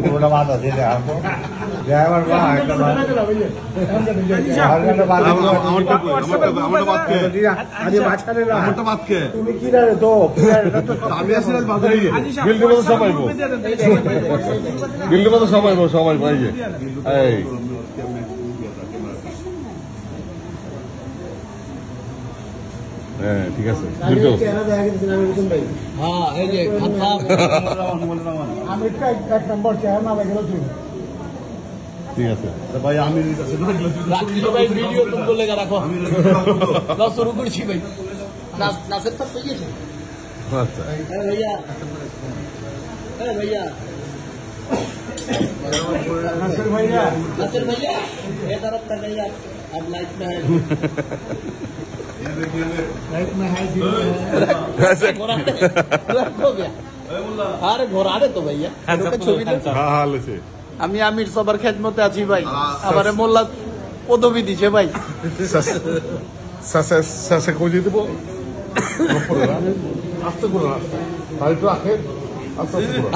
পুরোটা বাদ আছে ড্রাইভার তুমি কি রে তো আমি আসলে বিল্ডিং মতো সবাইবো বিল্ডিং মতো সবাইবো সবাই ভাই যে এই হ্যাঁ ঠিক আছে হ্যাঁ এই যে আমি এক নম্বর চেয়ার না গেল তুই ঠিক আছে ভাই আমি ভাই ভিডিও তুমको लेकर रखो लो शुरू করছি ভাই नासिर साहब सही है আচ্ছা भैया भैया नासिर भैया ये तरफ कर भैया अब लाइट में है लाइट में है हो गया अरे घोरा दे तो भैया ছবি হ্যাঁ আমি আমির সবার খেদমতে আছি ভাই আমারে মোল্লা পদবি দিছে ভাই সাসে খুঁজে দেবো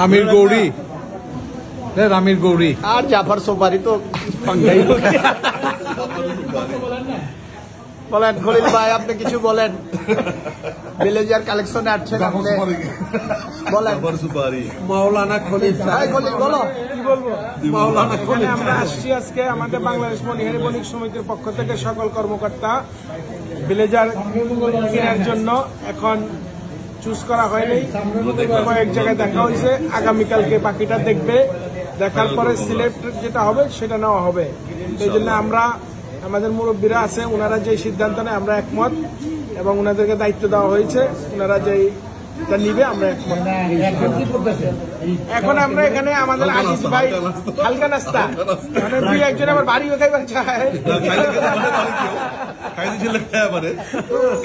আমির গৌরী আমির গৌরী আর জাফর সোপারি তো বলেন খলিল ভাই আপনি কিছু বলেন ভিলেজার কালেকশনে আসছেন আপনি বলেন মাওলানা খলিল খলিল বলো কি বলবো মাওলানা খলিল আমরা আসছি আজকে আমাদের বাংলাদেশ মনিহারি বণিক সমিতির পক্ষ থেকে সকল কর্মকর্তা ভিলেজার কেনার জন্য এখন চুজ করা হয়নি কয়েক জায়গায় দেখা হয়েছে আগামীকালকে বাকিটা দেখবে দেখার পরে সিলেক্ট যেটা হবে সেটা নেওয়া হবে এই জন্য আমরা আমাদের মুরব্বীরা আছে ওনারা যে সিদ্ধান্ত নেয় আমরা একমত এবং ওনাদেরকে দায়িত্ব দেওয়া হয়েছে ওনারা যেটা নিবে আমরা একমত এখন আমরা এখানে আমাদের আজিজ ভাই হালকা নাস্তা মানে দুই একজন আবার বাড়িও খাইবার চায়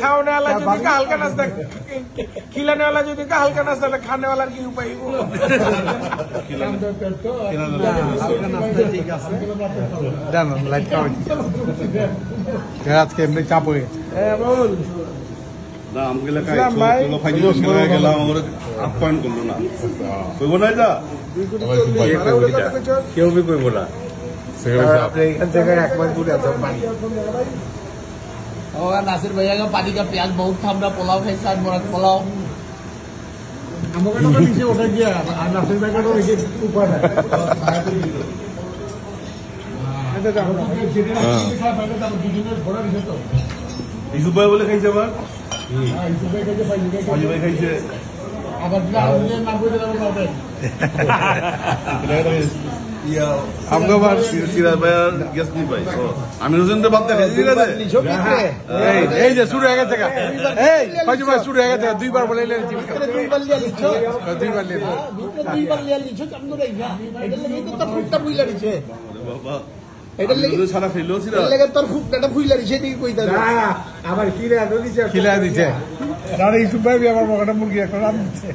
খাওয়ানেওয়ালা যদি হালকা নাস্তা খিলানেওয়ালা যদি হালকা নাস্তা খানেওয়ালার কি উপায় ঠিক আছে লাইট খাওয়াই আজকে এমনি চাপ হয়ে হ্যাঁ বল কেউ বি কইব না এখান থেকে এক মাস দূরে আছে और नासिर भैया का पानी का प्याज बहुत था हमरा पुलाव है साथ मोरक पुलाव আমাকে তো নিচে উঠে গিয়া আর নাসির ভাইকে তো রেখে উপর ইসুবাই বলে খাইছে আবার খাইছে আবার নাম বলে দেবো পাবে আমি এই যে শুরু হয়ে গেছে শুরু হয়ে গেছে দুইবার বলে দুইবার লিয়া লিছো দুইবার নিয়ে দুইবার লিয়া লিছো কেমন দেইনা এটা লাগি তো তোর ফুটটা বুইলা দিছে বাবা এটা লাগি সারা ফেললো ছিল এটা লাগি তোর ফুটটা বুইলা দিছে দিই কইতা আবার খিলা দিছে দাঁড়া ইসুফ ভাই আমার মগাটা মুরগি এখন রান্নাচ্ছে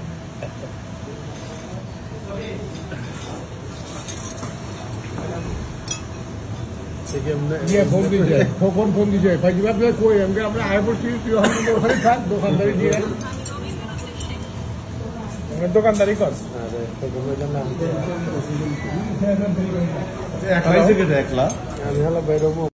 ফোন দিছে ফাইজি ভাই কই আমরা আয় পড়ছি তুই ওখানে থাক দোকানদারি দিয়ে দোকানদারি কর একলা আমি হলো বাইরে